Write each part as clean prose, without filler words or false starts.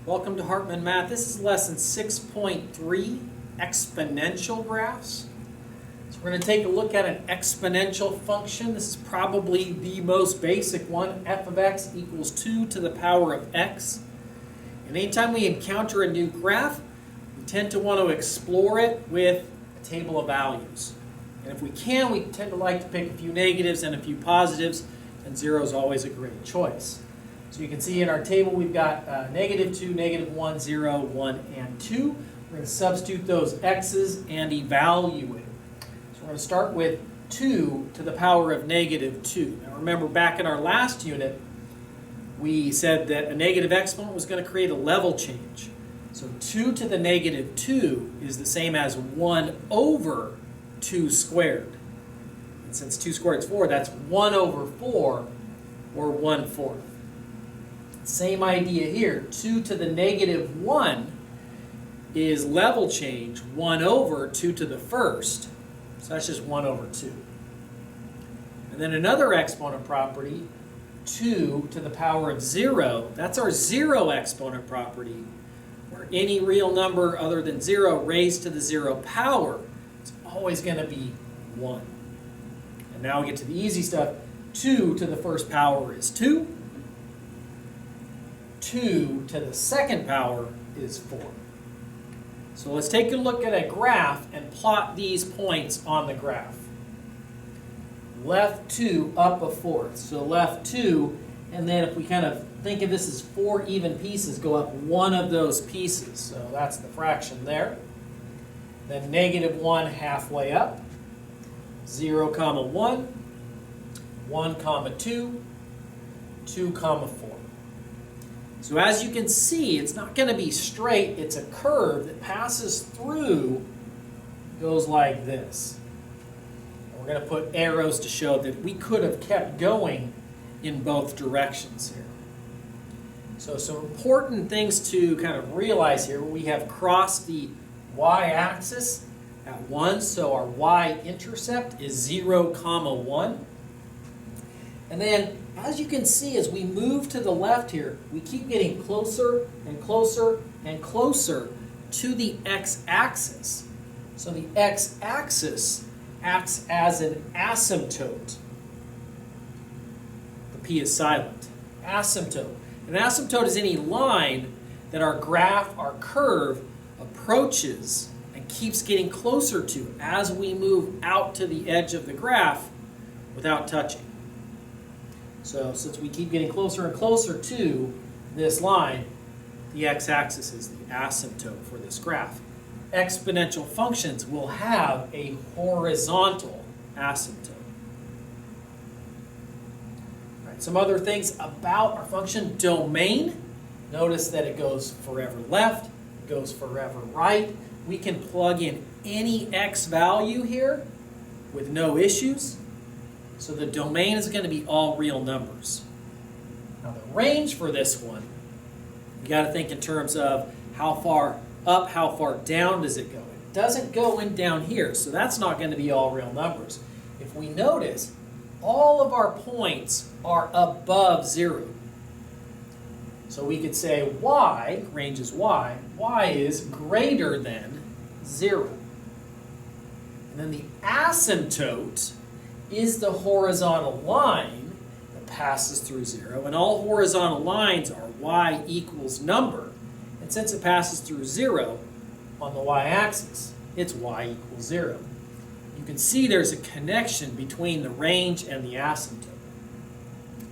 Welcome to Hartman Math. This is lesson 6.3 Exponential Graphs. So we're going to take a look at an exponential function. This is probably the most basic one. F of x equals 2 to the power of x. And anytime we encounter a new graph, we tend to want to explore it with a table of values. And if we can, we tend to like to pick a few negatives and a few positives, and 0 is always a great choice. So you can see in our table we've got -2, -1, 0, 1, and 2. We're going to substitute those x's and evaluate. So we're going to start with 2 to the power of -2. Now remember, back in our last unit, we said that a negative exponent was going to create a level change. So 2 to the -2 is the same as 1 over 2 squared. And since 2 squared is 4, that's 1 over 4, or 1/4. Same idea here. 2 to the -1 is level change 1 over 2 to the first. So that's just 1 over 2. And then another exponent property, 2 to the power of 0. That's our 0 exponent property, where any real number other than 0 raised to the 0 power is always going to be 1. And now we get to the easy stuff. 2 to the first power is 2. 2 to the second power is 4. So let's take a look at a graph and plot these points on the graph. Left 2, up a fourth. So left 2, and then if we kind of think of this as 4 even pieces, go up one of those pieces. So that's the fraction there. Then -1 halfway up. 0, 1, 1, 2, 2, 4. So as you can see, it's not going to be straight. It's a curve that passes through, goes like this. And we're going to put arrows to show that we could have kept going in both directions here. So some important things to kind of realize here. We have crossed the y-axis at 1, so our y-intercept is 0, 1. And then, as you can see, as we move to the left here, we keep getting closer and closer and closer to the x-axis. So the x-axis acts as an asymptote. The P is silent. Asymptote. An asymptote is any line that our graph, our curve, approaches and keeps getting closer to as we move out to the edge of the graph without touching. So since we keep getting closer and closer to this line, the x-axis is the asymptote for this graph. Exponential functions will have a horizontal asymptote. All right, some other things about our function domain. Notice that it goes forever left, it goes forever right. We can plug in any x value here with no issues. So the domain is going to be all real numbers. Now the range for this one, you got to think in terms of how far up, how far down does it go. It doesn't go in down here, so that's not going to be all real numbers. If we notice, all of our points are above 0. So we could say y, range is y is greater than 0. And then the asymptote is the horizontal line that passes through 0. And all horizontal lines are y equals number. And since it passes through 0 on the y-axis, it's y equals 0. You can see there's a connection between the range and the asymptote.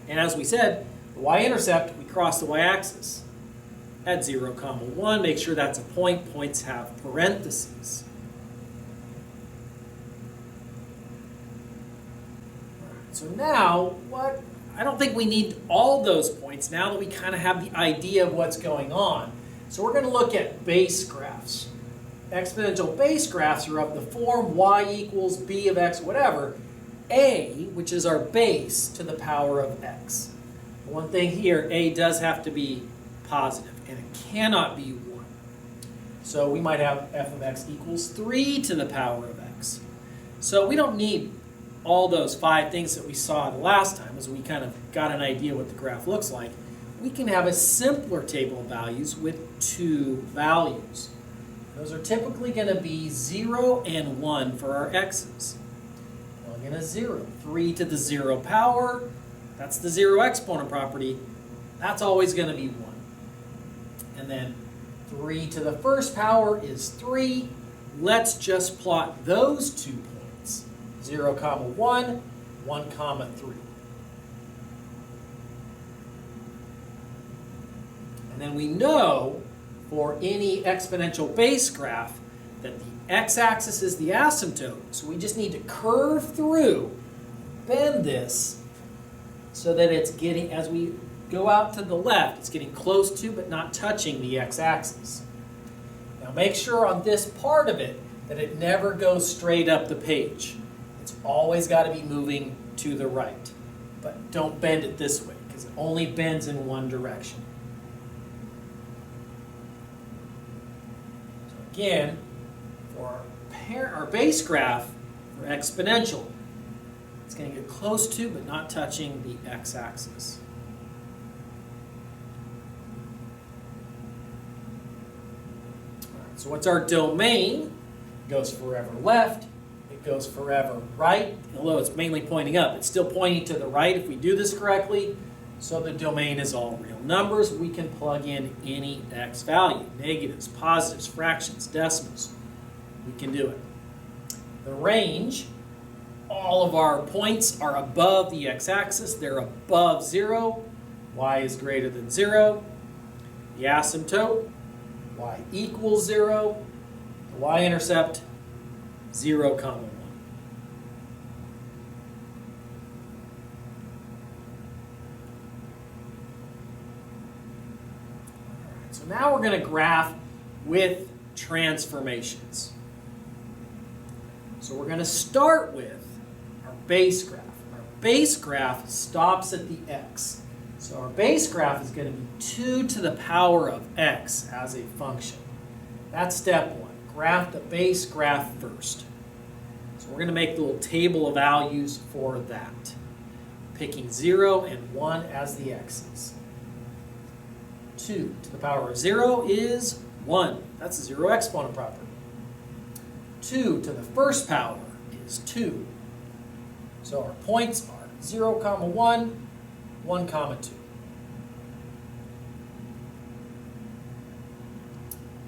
And as we said, the y-intercept, we cross the y-axis at 0, 1. Make sure that's a point. Points have parentheses. So now, I don't think we need all those points now that we kind of have the idea of what's going on. So we're going to look at base graphs. Exponential base graphs are of the form y equals b of x, whatever, a, which is our base, to the power of x. One thing here, a does have to be positive, and it cannot be 1. So we might have f of x equals 3 to the power of x. So we don't need all those 5 things that we saw the last time, as we kind of got an idea what the graph looks like. we can have a simpler table of values with two values. Those are typically going to be 0 and 1 for our x's. Plug in a 0. 3 to the 0 power, that's the 0 exponent property. That's always going to be 1. And then 3 to the first power is 3. Let's just plot those 2 points. 0, 1, 1, 3. And then we know for any exponential base graph that the x-axis is the asymptote. So we just need to curve through, bend this, so that it's getting, as we go out to the left, it's getting close to but not touching the x-axis. Now make sure on this part of it that it never goes straight up the page. It's always got to be moving to the right. But don't bend it this way because it only bends in one direction. So again, for our base graph for exponential, it's going to get close to but not touching the x-axis. So what's our domain? It goes forever left. It goes forever right. Although it's mainly pointing up, it's still pointing to the right if we do this correctly. So the domain is all real numbers. We can plug in any x value, negatives, positives, fractions, decimals. We can do it. The range, all of our points are above the x-axis. They're above 0. Y is greater than 0. The asymptote, y equals 0. The y-intercept, 0, 1. All right, so now we're going to graph with transformations. So we're going to start with our base graph. Our base graph stops at the x. So our base graph is going to be 2 to the power of x as a function. That's step 1. Graph the base graph first. So we're going to make the little table of values for that. Picking 0 and 1 as the x's. 2 to the power of 0 is 1. That's a 0 exponent property. 2 to the first power is 2. So our points are 0, 1, 1, 2.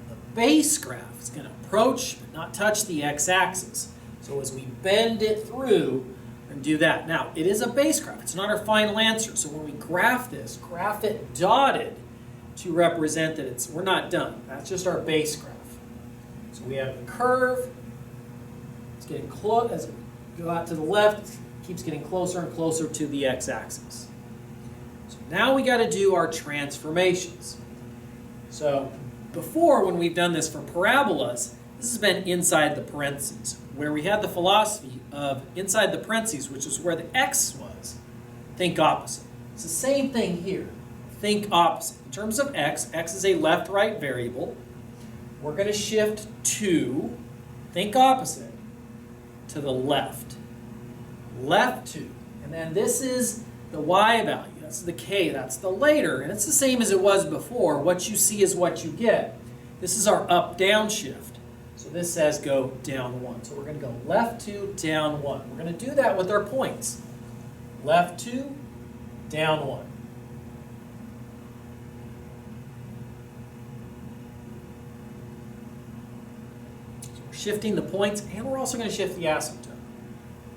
The base graph is going to approach but not touch the x-axis. So as we bend it through and do that. Now, it is a base graph. It's not our final answer. So when we graph this, graph it dotted to represent that we're not done. That's just our base graph. So we have the curve. It's getting close. As we go out to the left, it keeps getting closer and closer to the x-axis. So now we got to do our transformations. So before, when we've done this for parabolas, this has been inside the parentheses, where we had the philosophy of inside the parentheses, which is where the x was. Think opposite. It's the same thing here. Think opposite. In terms of x, x is a left-right variable. We're going to shift to, think opposite, to the left. Left 2. And then this is the y value. That's the k. That's the later. And it's the same as it was before. What you see is what you get. This is our up-down shift. So this says go down 1. So we're going to go left 2, down 1. We're going to do that with our points. Left 2, down 1. So we're shifting the points, and we're also going to shift the asymptote.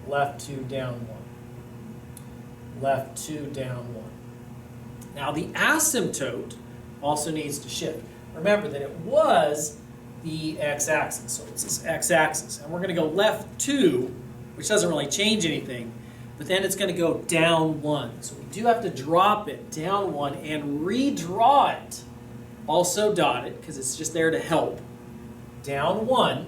Left 2, down 1. Left 2, down 1. Now the asymptote also needs to shift. Remember that it was the x-axis, so it's this x-axis. And we're going to go left 2, which doesn't really change anything, but then it's going to go down 1. So we do have to drop it down 1 and redraw it. Also dot it, because it's just there to help. Down 1.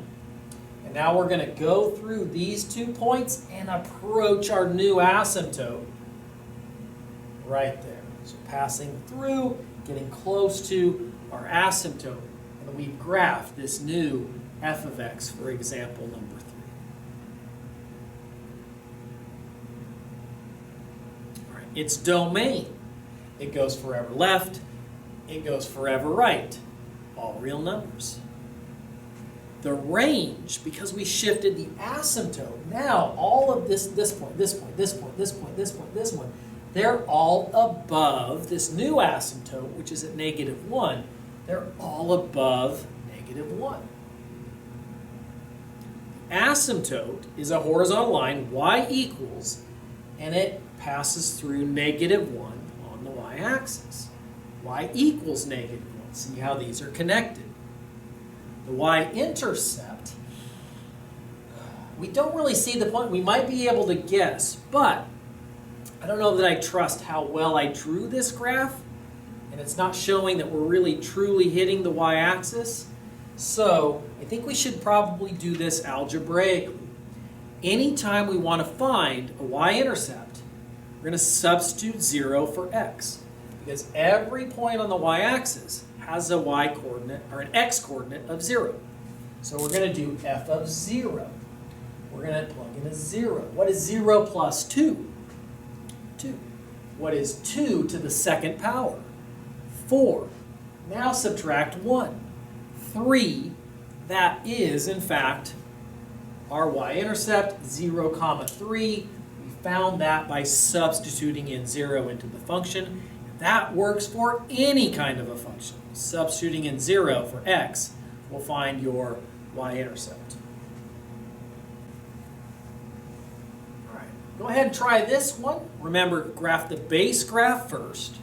And now we're going to go through these 2 points and approach our new asymptote right there. So passing through, getting close to our asymptote. And we've graphed this new f of x, for example, number 3. All right, its domain. It goes forever left. It goes forever right. All real numbers. The range, because we shifted the asymptote, now all of this point, this point, this point, this point, this point, this one, they're all above this new asymptote, which is at -1. They're all above -1. Asymptote is a horizontal line, y equals, and it passes through -1 on the y-axis. Y equals -1. See how these are connected. The y-intercept, we don't really see the point. We might be able to guess, but I don't know that I trust how well I drew this graph, and it's not showing that we're really truly hitting the y-axis. So I think we should probably do this algebraically. Anytime we want to find a y-intercept, we're going to substitute 0 for x, because every point on the y-axis has a y-coordinate or an x-coordinate of 0. So we're going to do f of 0. We're going to plug in a 0. What is 0 plus 2? 2. What is 2 to the second power? 4. Now subtract 1. 3. That is, in fact, our y-intercept, 0, 3. We found that by substituting in 0 into the function. That works for any kind of a function. Substituting in 0 for x will find your y-intercept. All right, go ahead and try this one. Remember, graph the base graph first,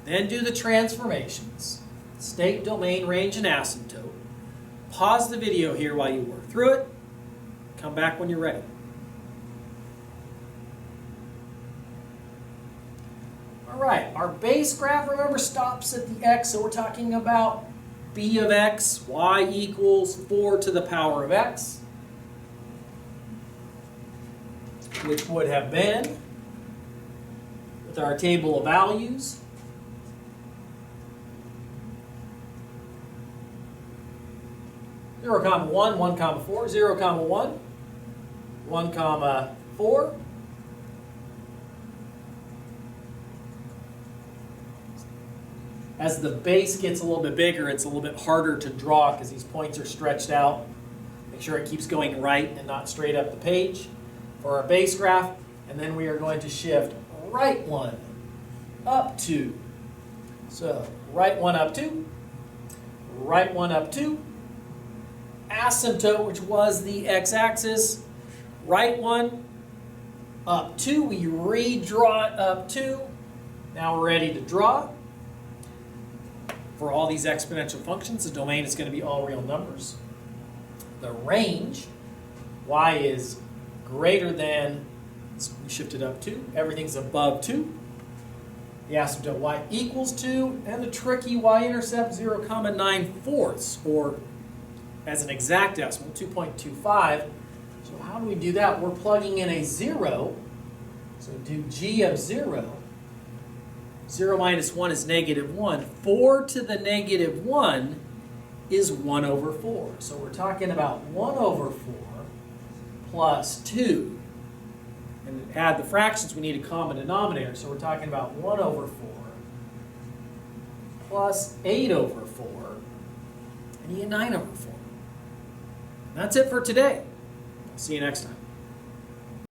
then do the transformations. State, domain, range, and asymptote. Pause the video here while you work through it. Come back when you're ready. All right, our base graph, remember, stops at the x, so we're talking about b of x, y equals 4 to the power of x, which would have been, with our table of values, (0, 1, 1, 4, 0, 1, 1, 4, as the base gets a little bit bigger, it's a little bit harder to draw because these points are stretched out. Make sure it keeps going right and not straight up the page for our base graph. And then we are going to shift right 1 up 2. So right 1 up 2, right 1 up 2, asymptote, which was the x-axis, right 1 up 2. We redraw it up 2. Now we're ready to draw. For all these exponential functions, the domain is going to be all real numbers. The range, y is greater than, so we shifted up 2. Everything's above 2. The asymptote y equals 2, and the tricky y-intercept 0, 9/4, or as an exact decimal, 2.25. So how do we do that? We're plugging in a 0. So do g of 0. 0 minus 1 is -1. 4 to the -1 is 1 over 4. So we're talking about 1 over 4 plus 2. And to add the fractions, we need a common denominator. So we're talking about 1 over 4 plus 8 over 4. And you get 9 over 4. And that's it for today. I'll see you next time.